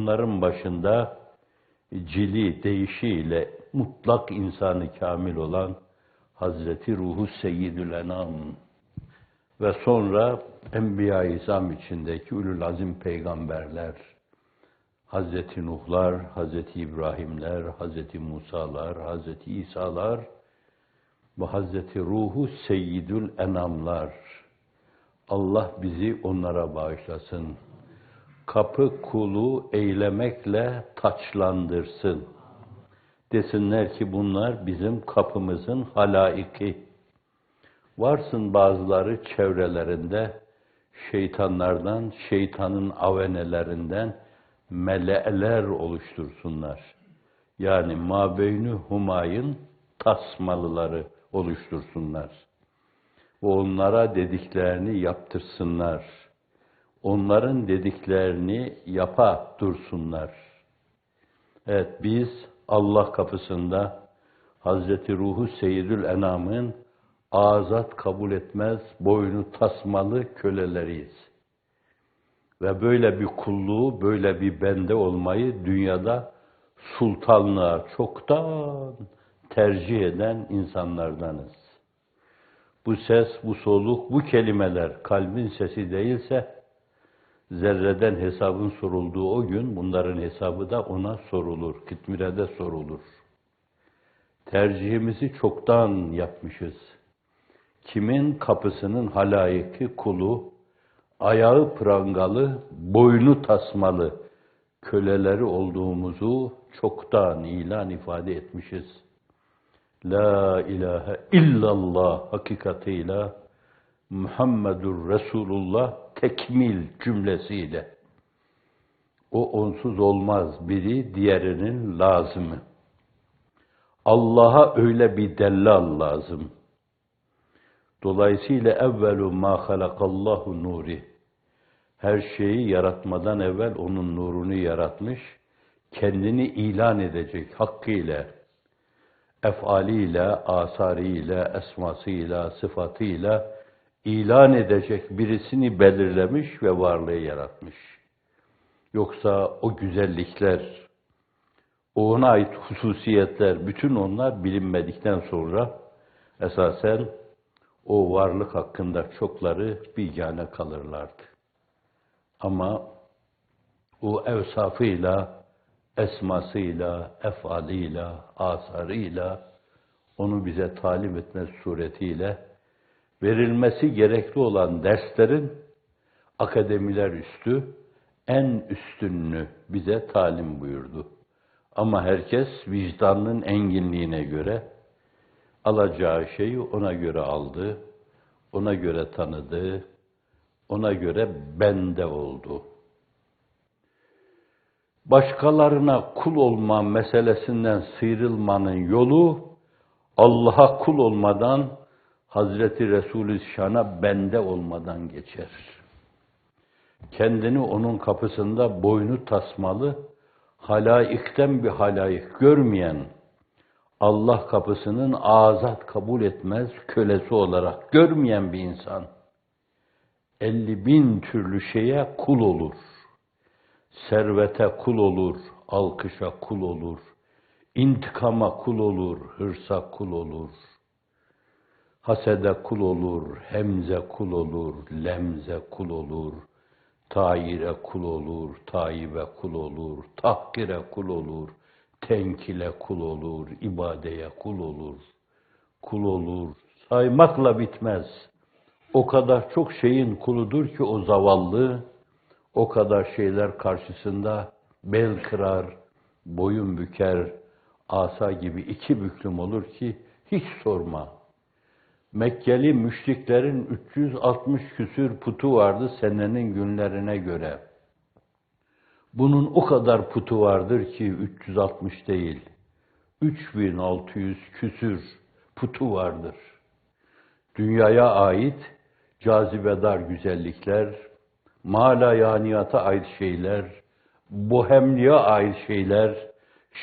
bunların başında cili, değişiyle mutlak insanı kamil olan Hazreti Ruhu Seyyidül Enam ve sonra Enbiya-i İzam içindeki ulul azim peygamberler, Hazreti Nuhlar, Hazreti İbrahimler, Hazreti Musalar, Hazreti İsalar ve Hazreti Ruhu Seyyidül Enamlar. Allah bizi onlara bağışlasın. Kapı kulu eylemekle taçlandırsın. Desinler ki bunlar bizim kapımızın halaiki. Varsın bazıları çevrelerinde şeytanlardan, şeytanın avenelerinden mele'ler oluştursunlar. Yani mabeyni humayın tasmalıları oluştursunlar. Ve onlara dediklerini yaptırsınlar. Onların dediklerini yapa dursunlar. Evet, biz Allah kapısında Hazreti Ruhu Seyyidül Enam'ın azat kabul etmez, boynu tasmalı köleleriyiz. Ve böyle bir kulluğu, böyle bir bende olmayı dünyada sultanlığa çoktan tercih eden insanlardanız. Bu ses, bu soluk, bu kelimeler kalbin sesi değilse, zerreden hesabın sorulduğu o gün, bunların hesabı da ona sorulur, Kıtmire'de sorulur. Tercihimizi çoktan yapmışız. Kimin kapısının halayiki kulu, ayağı prangalı, boynu tasmalı köleleri olduğumuzu çoktan ilan ifade etmişiz. La ilahe illallah hakikatiyle Muhammedur Resulullah tekmil cümlesiyle. O onsuz olmaz, biri diğerinin lazımı. Allah'a öyle bir dellal lazım. Dolayısıyla evvelu ma halakallahu nuri. Her şeyi yaratmadan evvel onun nurunu yaratmış, kendini ilan edecek hakkıyla, efaliyle, asarıyla, esmasıyla, sıfatıyla ilan edecek birisini belirlemiş ve varlığı yaratmış. Yoksa o güzellikler, ona ait hususiyetler, bütün onlar bilinmedikten sonra esasen o varlık hakkında çokları bigane kalırlardı. Ama o evsafıyla, esmasıyla, efalıyla, asarıyla onu bize talim etmesi suretiyle verilmesi gerekli olan derslerin akademiler üstü, en üstününü bize talim buyurdu. Ama herkes vicdanının enginliğine göre alacağı şeyi ona göre aldı, ona göre tanıdı, ona göre bende oldu. Başkalarına kul olma meselesinden sıyrılmanın yolu, Allah'a kul olmadan, Hazreti Resulü Şan'a bende olmadan geçer. Kendini onun kapısında boynu tasmalı, halaikten bir halaik görmeyen, Allah kapısının azat kabul etmez kölesi olarak görmeyen bir insan, 50.000 türlü şeye kul olur. Servete kul olur, alkışa kul olur, intikama kul olur, hırsa kul olur, hasede kul olur, hemze kul olur, lemze kul olur, tayire kul olur, tayibe kul olur, tahkire kul olur, tenkile kul olur, ibadeye kul olur, kul olur, saymakla bitmez. O kadar çok şeyin kuludur ki o zavallı, o kadar şeyler karşısında bel kırar, boyun büker, asa gibi iki büklüm olur ki hiç sorma. Mekkeli müşriklerin 360 küsür putu vardı senenin günlerine göre. Bunun o kadar putu vardır ki 360 değil, 3600 küsür putu vardır. Dünyaya ait cazibedar güzellikler, malayaniyata ait şeyler, bohemliğe ait şeyler,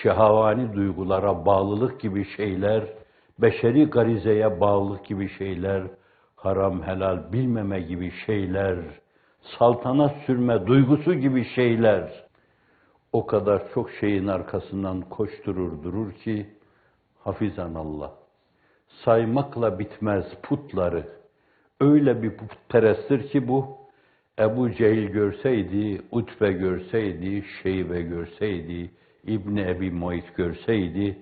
şehavani duygulara bağlılık gibi şeyler, beşeri garizeye bağlılık gibi şeyler, haram helal bilmeme gibi şeyler, saltanat sürme duygusu gibi şeyler, o kadar çok şeyin arkasından koşturur durur ki, hafizanallah, saymakla bitmez putları. Öyle bir putperesttir ki bu, Ebu Cehil görseydi, Utbe görseydi, Şeybe görseydi, İbni Ebi Muayt görseydi,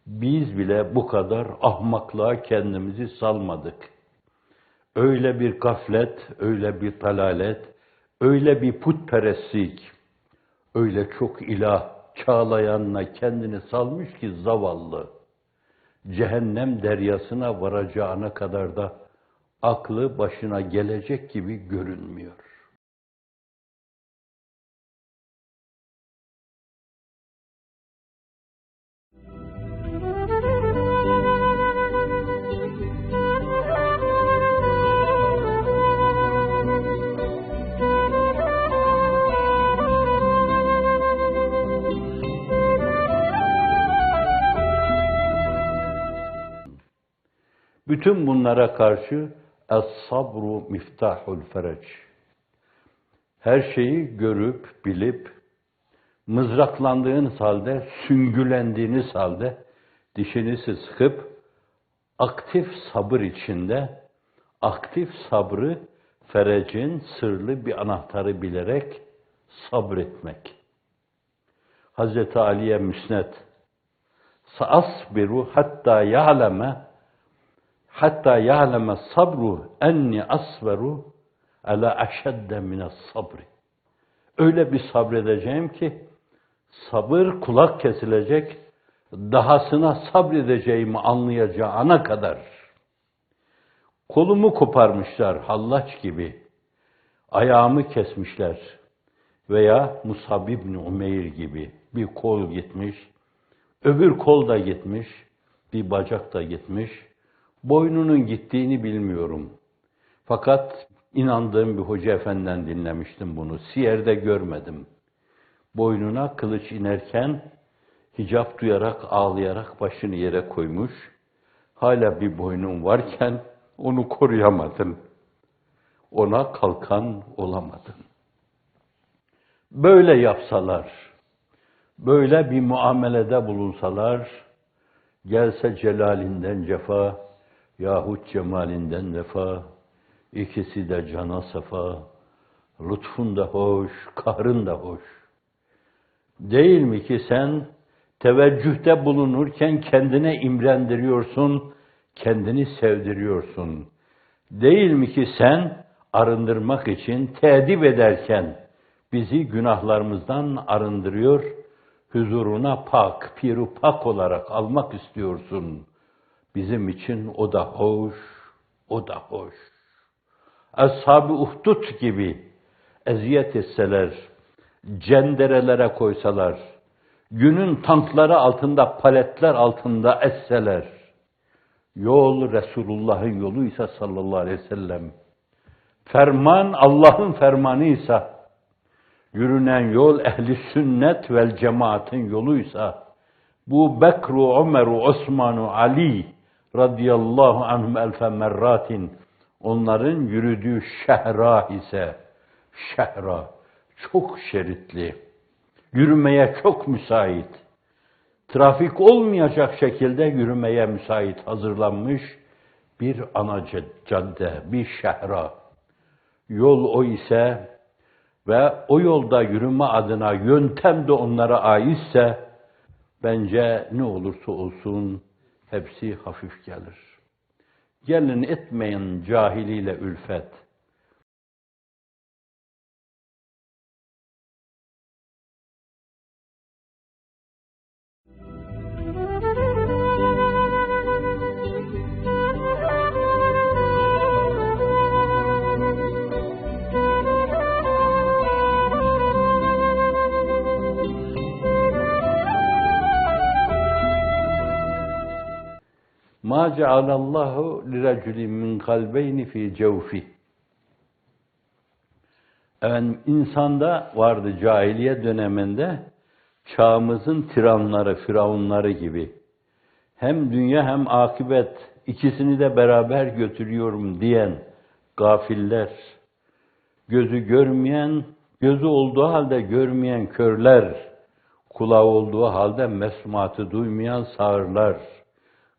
biz bile bu kadar ahmaklığa kendimizi salmadık. Öyle bir gaflet, öyle bir dalalet, öyle bir putperestlik, öyle çok ilah çağlayanla kendini salmış ki zavallı, cehennem deryasına varacağına kadar da aklı başına gelecek gibi görünmüyor. Bütün bunlara karşı es-sabru miftahul fereç. Her şeyi görüp, bilip, mızraklandığınız halde, süngülendiğiniz halde, dişinizi sıkıp, aktif sabır içinde, aktif sabrı, ferecin sırlı bir anahtarı bilerek sabretmek. Hazreti Ali'ye müsned, "Saasbiru hatta ya'leme sabru enni asberu ala eşedde mines sabri." Öyle bir sabredeceğim ki, sabır kulak kesilecek, dahasına sabredeceğimi anlayacağına kadar. Kolumu koparmışlar hallaç gibi, ayağımı kesmişler veya Musab İbni Umeyr gibi bir kol gitmiş, öbür kol da gitmiş, bir bacak da gitmiş. Boynunun gittiğini bilmiyorum. Fakat inandığım bir hoca efendiden dinlemiştim bunu. Siyer'de görmedim. Boynuna kılıç inerken hicap duyarak, ağlayarak başını yere koymuş. Hala bir boynun varken onu koruyamadın. Ona kalkan olamadın. Böyle yapsalar, böyle bir muamelede bulunsalar, gelse celalinden cefa, yahut cemalinden vefa, ikisi de cana sefa, lütfun da hoş, kahrın da hoş. Değil mi ki sen teveccühte bulunurken kendine imrendiriyorsun, kendini sevdiriyorsun. Değil mi ki sen arındırmak için teedip ederken bizi günahlarımızdan arındırıyor, huzuruna pak, piru pak olarak almak istiyorsun. Bizim için o da hoş, o da hoş. Ashab-ı Uhdud gibi eziyet etseler, cenderelere koysalar, günün tankları altında, paletler altında etseler, yol Resulullah'ın yoluysa sallallahu aleyhi ve sellem, ferman Allah'ın fermanıysa, yürünen yol ehli sünnet vel cemaatin yoluysa, bu Bekru, Ömer'u, Osman'u, Ali radıyallahu anhum elfe merratin, onların yürüdüğü şehra ise, şehra, çok şeritli, yürümeye çok müsait, trafik olmayacak şekilde yürümeye müsait hazırlanmış bir ana cadde, bir şehra. Yol o ise ve o yolda yürüme adına yöntem de onlara aitse, bence ne olursa olsun hepsi hafif gelir. Gelin etmeyin cahiliyle ülfet. مَا جَعَلَ اللّٰهُ لِرَجُلٍ مِّنْ قَلْبَيْنِ فِي جَوْفِهِ. Efendim, insanda vardı cahiliye döneminde, çağımızın tiranları, firavunları gibi, hem dünya hem akibet ikisini de beraber götürüyorum diyen gafiller, gözü görmeyen, gözü olduğu halde görmeyen körler, kulağı olduğu halde mesmuatı duymayan sağırlar,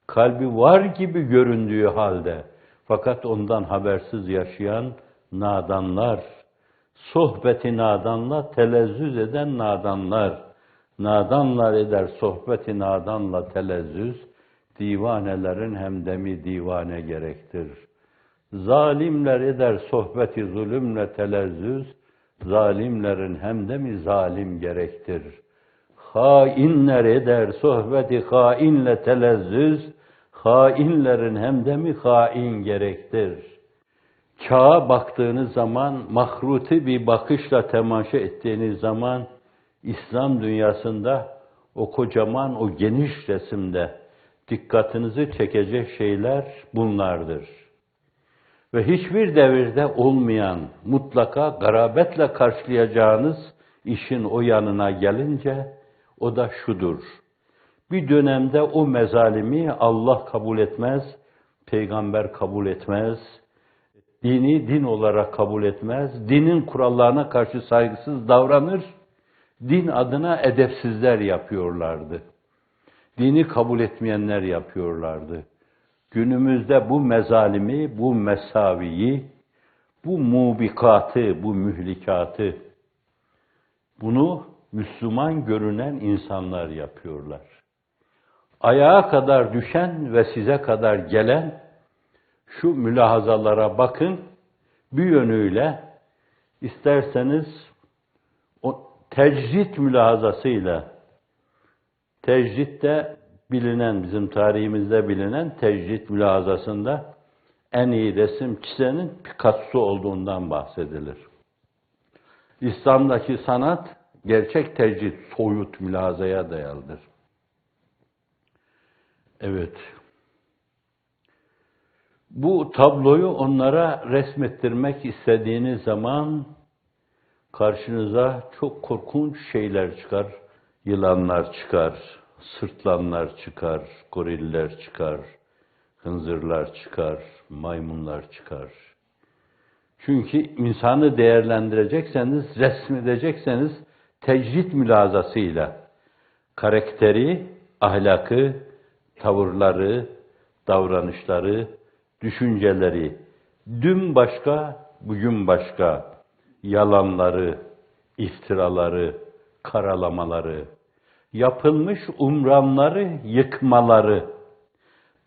kalbi var gibi göründüğü halde fakat ondan habersiz yaşayan nadanlar, sohbeti nadanla telezzüz eden nadanlar, nadanlar eder sohbeti nadanla telezzüz, divanelerin hemdemi divane gerektir. Zalimler eder sohbeti zulümle telezzüz, zalimlerin hemdemi zalim gerektir. Hainler eder sohbeti hainle telezzüz, hainlerin hemdemi hain gerektir. Çağa baktığınız zaman, mahruti bir bakışla temaşa ettiğiniz zaman, İslam dünyasında o kocaman, o geniş resimde dikkatinizi çekecek şeyler bunlardır. Ve hiçbir devirde olmayan, mutlaka garabetle karşılayacağınız işin o yanına gelince, o da şudur. Bir dönemde o mezalimi Allah kabul etmez, peygamber kabul etmez, dini din olarak kabul etmez, dinin kurallarına karşı saygısız davranır, din adına edepsizler yapıyorlardı. Dini kabul etmeyenler yapıyorlardı. Günümüzde bu mezalimi, bu mesaviyi, bu mubikatı, bu mühlikatı, bunu Müslüman görünen insanlar yapıyorlar. Ayağa kadar düşen ve size kadar gelen şu mülahazalara bakın, bir yönüyle isterseniz o tecrit mülahazasıyla, tecritte bilinen, bizim tarihimizde bilinen tecrit mülahazasında en iyi resim çizenin Picasso olduğundan bahsedilir. İslam'daki sanat gerçek tecrit, soyut mülahazaya dayalıdır. Evet. Bu tabloyu onlara resmettirmek istediğiniz zaman karşınıza çok korkunç şeyler çıkar. Yılanlar çıkar, sırtlanlar çıkar, goriller çıkar, hınzırlar çıkar, maymunlar çıkar. Çünkü insanı değerlendirecekseniz, resmedecekseniz tecrit mülazasıyla karakteri, ahlakı, tavırları, davranışları, düşünceleri, dün başka, bugün başka, yalanları, iftiraları, karalamaları, yapılmış umranları, yıkmaları,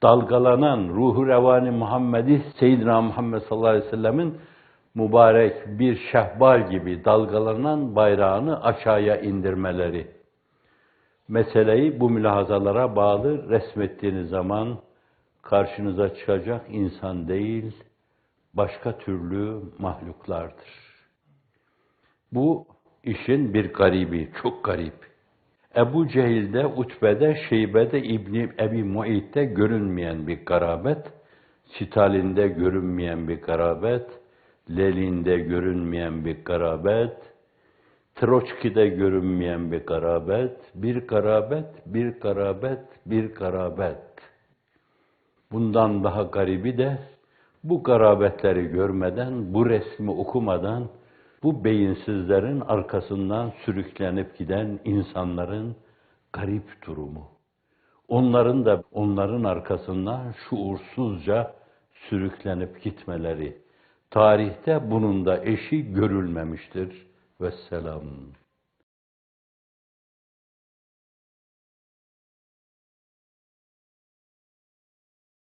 dalgalanan ruhu revani Muhammed'i, Seyyidina Muhammed sallallahu aleyhi ve sellemin mübarek bir şehbal gibi dalgalanan bayrağını aşağıya indirmeleri. Meseleyi bu mülahazalara bağlı resmettiğiniz zaman karşınıza çıkacak insan değil, başka türlü mahluklardır. Bu işin bir garibi, çok garip. Ebu Cehil'de, Utbe'de, Şeybe'de, İbni Ebi Mu'it'te görünmeyen bir garabet, Stalin'de görünmeyen bir garabet, Lenin'de görünmeyen bir garabet, Troçki'de görünmeyen bir garabet, bir garabet, bir garabet, bir garabet. Bundan daha garibi de bu garabetleri görmeden, bu resmi okumadan, bu beyinsizlerin arkasından sürüklenip giden insanların garip durumu. Onların da onların arkasından şuursuzca sürüklenip gitmeleri. Tarihte bunun da eşi görülmemiştir. Vesselam.